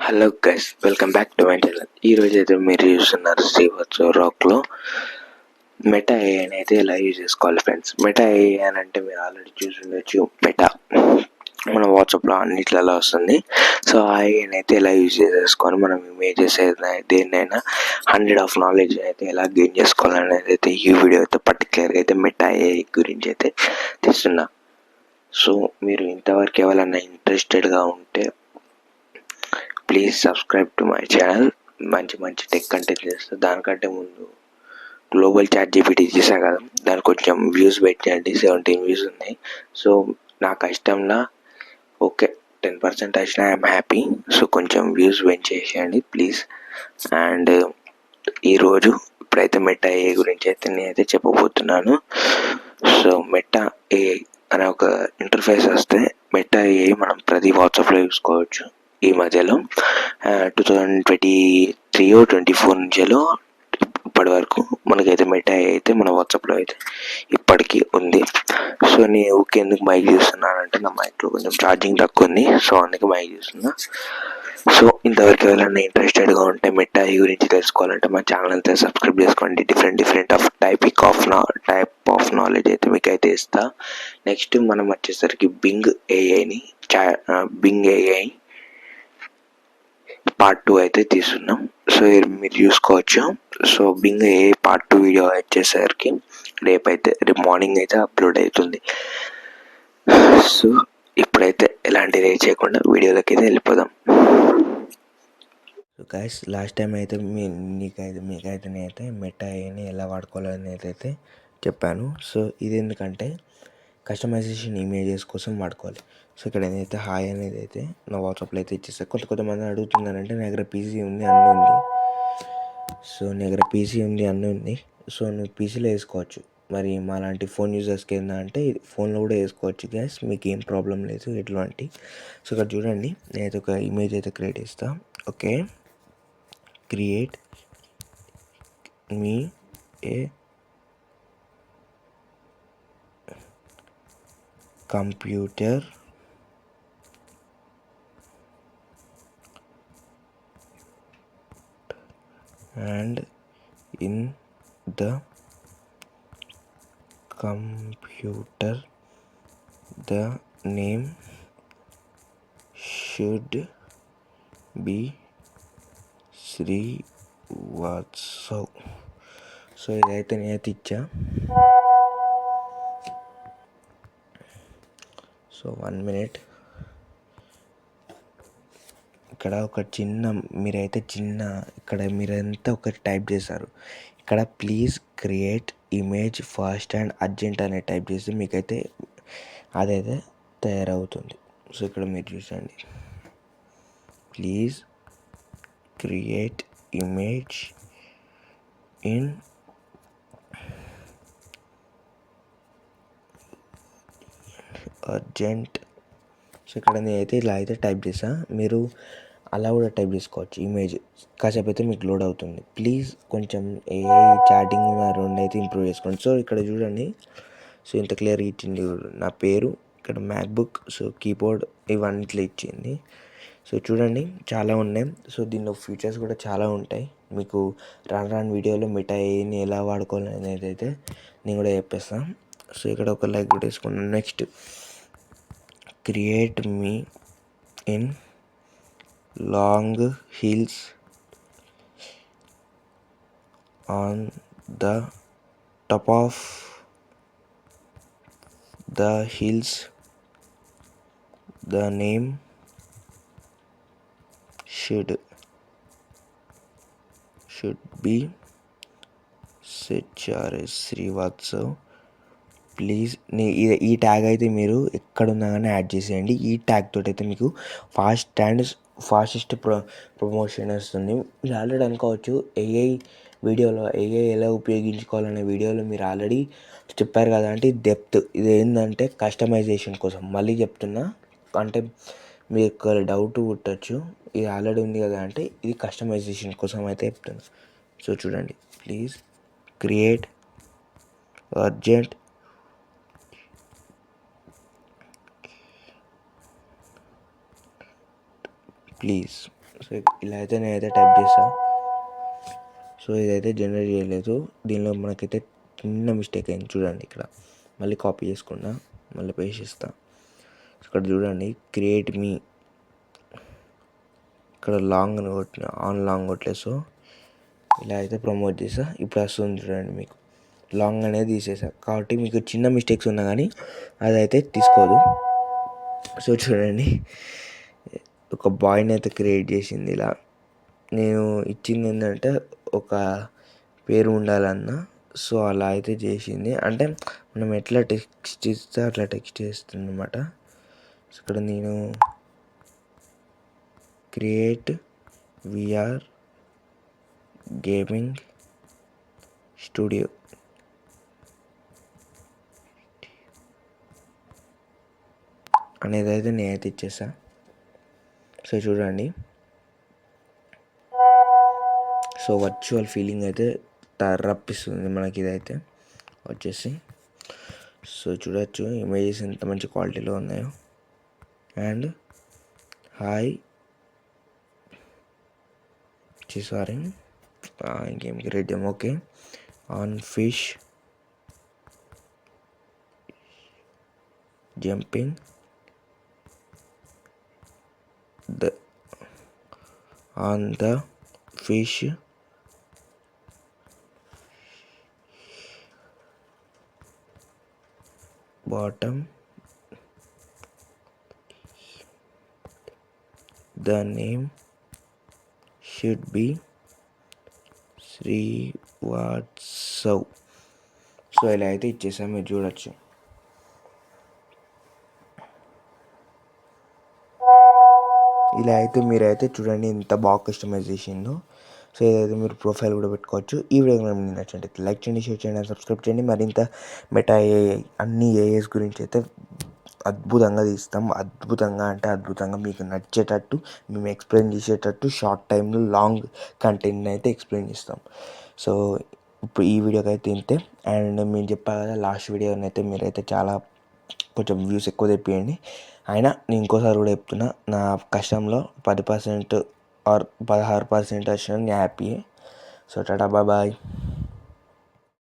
Hello guys, welcome back to my channel. ఈరోజు అయితే మీరు చూస్తున్నారు శ్రీవత్స రాక్లో మెటా ఏఐని అయితే ఎలా యూజ్ చేసుకోవాలి ఫ్రెండ్స్. మెటా ఏఐ అని అంటే మీరు ఆల్రెడీ చూసి ఉండొచ్చు. మెటా మన వాట్సాప్లో అన్నిట్లలో వస్తుంది. సో ఆ ఏఐని అయితే ఎలా యూజ్ చేసుకొని మనం ఇమేజెస్ దేన్నైనా 100 ఆఫ్ నాలెడ్జ్ అయితే ఎలా గెయిన్ చేసుకోవాలనేది అయితే ఈ వీడియో అయితే పర్టికులర్గా అయితే మెటా ఏఐ గురించి అయితే తీస్తున్నా. సో మీరు ఇంతవరకు ఎవరైనా ఇంట్రెస్టెడ్గా ఉంటే please subscribe to my channel. మంచి టెక్ కంటెంట్ చేస్తాను. దానికంటే ముందు గ్లోబల్ చాట్ జీపీటీ చేశాను కదా, దానికి కొంచెం వ్యూస్ పెట్టండి. 17 వ్యూస్ ఉన్నాయి. సో నా కష్టంలో ఓకే 10% వచ్చినా ఐఎమ్ హ్యాపీ. సో కొంచెం వ్యూస్ పెంచేసేయండి ప్లీజ్. అండ్ ఈరోజు ఇప్పుడైతే మెటా ఏఐ గురించి అయితే నేనైతే చెప్పబోతున్నాను. సో మెటా ఏఐ అనే ఒక ఇంటర్ఫేస్ వస్తే మెటా ఏఐ మనం ప్రతి వాట్సాప్లో చూసుకోవచ్చు. ఈ మధ్యలో 2023-24 నుంచిలో ఇప్పటి వరకు మనకైతే మెటా అయితే మన వాట్సాప్లో అయితే ఇప్పటికీ ఉంది. సో నేను ఊరికే ఎందుకు మైక్ చూస్తున్నానంటే నా మైక్లో కొంచెం ఛార్జింగ్ తక్కువ ఉంది. సో అందుకే మైక్ చూస్తున్నా. సో ఇంతవరకు ఎవరైనా ఇంట్రెస్టెడ్గా ఉంటే మెటా గురించి తెలుసుకోవాలంటే మా ఛానల్ అయితే సబ్స్క్రైబ్ చేసుకోండి. డిఫరెంట్ టైప్ ఆఫ్ నాలెడ్జ్ అయితే మీకు అయితే ఇస్తా. నెక్స్ట్ మనం వచ్చేసరికి బింగ్ ఏఐ పార్ట్ 2 అయితే తీస్తున్నాం. సో మీరు చూసుకోవచ్చు. So Bing A I part 2 video వచ్చేసరికి రేపు మార్నింగ్ అయితే అప్లోడ్ అవుతుంది. సో ఇప్పుడైతే ఎలాంటి రేట్ చేయకుండా వీడియోలోకి అయితే వెళ్ళిపోదాం. సో గైస్, లాస్ట్ టైం అయితే మీకైతే నేనైతే మెటా ఏఐని ఎలా వాడుకోవాలో అనేది అయితే చెప్పాను. సో ఇది ఎందుకంటే కస్టమైజేషన్ ఇమేజెస్ కోసం వాడుకోవాలి. సో ఇక్కడ ఏదైతే హాయ్ అనేది అయితే నా వాట్సాప్లో అయితే ఇచ్చేస్తాను. కొంతమంది అడుగుతున్నారంటే నా దగ్గర పీసీ ఉంది, అన్నీ ఉంది. సో నా దగ్గర పీసీ ఉంది, అన్నీ ఉంది. సో నువ్వు పీసీలో వేసుకోవచ్చు. మరి మా లాంటి ఫోన్ యూజర్స్కి ఏంటంటే ఫోన్లో కూడా వేసుకోవచ్చు గ్యాస్, మీకు ఏం ప్రాబ్లం లేదు ఎటువంటి. సో ఇక్కడ చూడండి, నేనైతే ఒక ఇమేజ్ అయితే క్రియేట్ చేస్తాను. Okay, create me A computer and in the computer the name should be Srivatsav. So ఇదైతే నేనైతే ఇచ్చా. So 1 minute. ఇక్కడ ఒక ఇక్కడ మీరంతా ఒకటి టైప్ చేశారు. ఇక్కడ please create image fast and urgent అనే టైప్ చేస్తే మీకైతే అదైతే తయారవుతుంది. సో ఇక్కడ మీరు చూసండి, please create image in urgent. So ఇక్కడ నేనైతే ఇలా అయితే టైప్ చేసా. మీరు అలా కూడా టైప్ చేసుకోవచ్చు. ఇమేజ్ కాసేపు అయితే మీకు లోడ్ అవుతుంది. ప్లీజ్ కొంచెం ఏఐ చాటింగ్ రెండు అయితే ఇంప్రూవ్ చేసుకోండి. సో ఇక్కడ చూడండి, సో ఇంత క్లియర్గా ఇచ్చింది. నా పేరు, ఇక్కడ మ్యాక్బుక్, సో కీబోర్డ్, ఇవన్నిట్లో ఇచ్చింది. సో చూడండి, చాలా ఉన్నాయి. సో దీనిలో ఫీచర్స్ కూడా చాలా ఉంటాయి. మీకు రాను వీడియోలో మెటా ఏఐని ఎలా వాడుకోవాలి అనేది అయితే నేను కూడా చెప్పేస్తాను. సో ఇక్కడ ఒక లైక్ కూడా వేసుకున్నాను. Next, create me in long hills on the top of the hills the name should be Srivastav. Please ఈ ట్యాగ్ అయితే మీరు ఎక్కడున్నా కానీ యాడ్ చేసేయండి. ఈ ట్యాగ్ తోటి అయితే మీకు ఫాస్టెస్ట్ ప్రమోషన్ వస్తుంది. మీరు ఆల్రెడీ అనుకోవచ్చు, ఏఐ ఎలా ఉపయోగించుకోవాలనే వీడియోలో మీరు ఆల్రెడీ చెప్పారు కదా అంటే డెప్త్. ఇది ఏంటంటే కస్టమైజేషన్ కోసం. మళ్ళీ చెప్తున్నా, అంటే మీకు డౌట్ పుట్టచ్చు, ఇది ఆల్రెడీ ఉంది కదా అంటే ఇది కస్టమైజేషన్ కోసం అయితే చెప్తున్నా. సో చూడండి, please create urgent please so ఇలా అయితే నేనైతే టైప్ చేస్తా. సో ఇదైతే జనరేట్ చేయలేదు. దీనిలో మనకైతే చిన్న మిస్టేక్ అయింది చూడండి. ఇక్కడ మళ్ళీ కాపీ చేసుకున్నా, మళ్ళీ పేస్ట్ చేస్తా. ఇక్కడ చూడండి క్రియేట్ మీ, ఇక్కడ లాంగ్ అని కొట్టిన, ఆన్ లాంగ్ కొట్టలేదు. సో ఇలా అయితే ప్రమోట్ చేసా. ఇప్పుడు వస్తుంది చూడండి, మీకు లాంగ్ అనేది తీసేసా. కాబట్టి మీకు చిన్న మిస్టేక్స్ ఉన్నా కానీ అదైతే తీసుకోదు. సో చూడండి, ఒక బాయ్ని అయితే క్రియేట్ చేసింది. ఇలా నేను ఇచ్చింది ఏంటంటే ఒక పేరు ఉండాలన్న. సో అలా అయితే చేసింది. అంటే మనం ఎట్లా టెక్స్ట్ ఇస్తే అట్లా టెక్స్ట్ చేస్తుంది అన్నమాట. ఇక్కడ నేను క్రియేట్ విఆర్ గేమింగ్ స్టూడియో అనేది అయితే నేనైతే ఇచ్చేసా. సో చూడండి, సో వర్చువల్ ఫీలింగ్ అయితే రప్పిస్తుంది మనకి ఇదైతే వచ్చేసి. సో చూడొచ్చు ఇమేజెస్ ఎంత మంచి క్వాలిటీలో ఉన్నాయో. అండ్ హాయ్ సారీ ఇంకేం క్రియేట్ చేయం. Okay, on fish jumping on the fish bottom, the name should be Srivastav. So ఇలా అయితే ఇచ్చేసాం, మీరు చూడొచ్చు. ఇలా అయితే మీరైతే చూడండి ఎంత బాగా కస్టమైజ్ చేసిందో. సో ఇదైతే మీరు ప్రొఫైల్ కూడా పెట్టుకోవచ్చు. ఈ వీడియో మీకు నచ్చినట్లయితే లైక్ చేయండి, షేర్ చేయండి, సబ్స్క్రైబ్ చేయండి. మరింత మెటా ఏఐ అన్ని ఏఐస్ గురించి అయితే అద్భుతంగా తీస్తాం. అద్భుతంగా అంటే అద్భుతంగా మీకు నచ్చేటట్టు, మేము ఎక్స్ప్లెయిన్ చేసేటట్టు షార్ట్ టైంలో లాంగ్ కంటెంట్ని అయితే ఎక్స్ప్లెయిన్ చేస్తాం. సో ఇప్పుడు ఈ వీడియోకి అయితే ఇంతే. అండ్ మేము చెప్పాలి కదా, లాస్ట్ వీడియోని అయితే మీరైతే చాలా కొంచెం వ్యూస్ ఎక్కువ తెప్పియండి. అయినా నేను ఇంకోసారి కూడా చెప్తున్నా, నా కష్టంలో 10% ఆర్ 16% వచ్చినా నేను హ్యాపీ. So Tata, bye.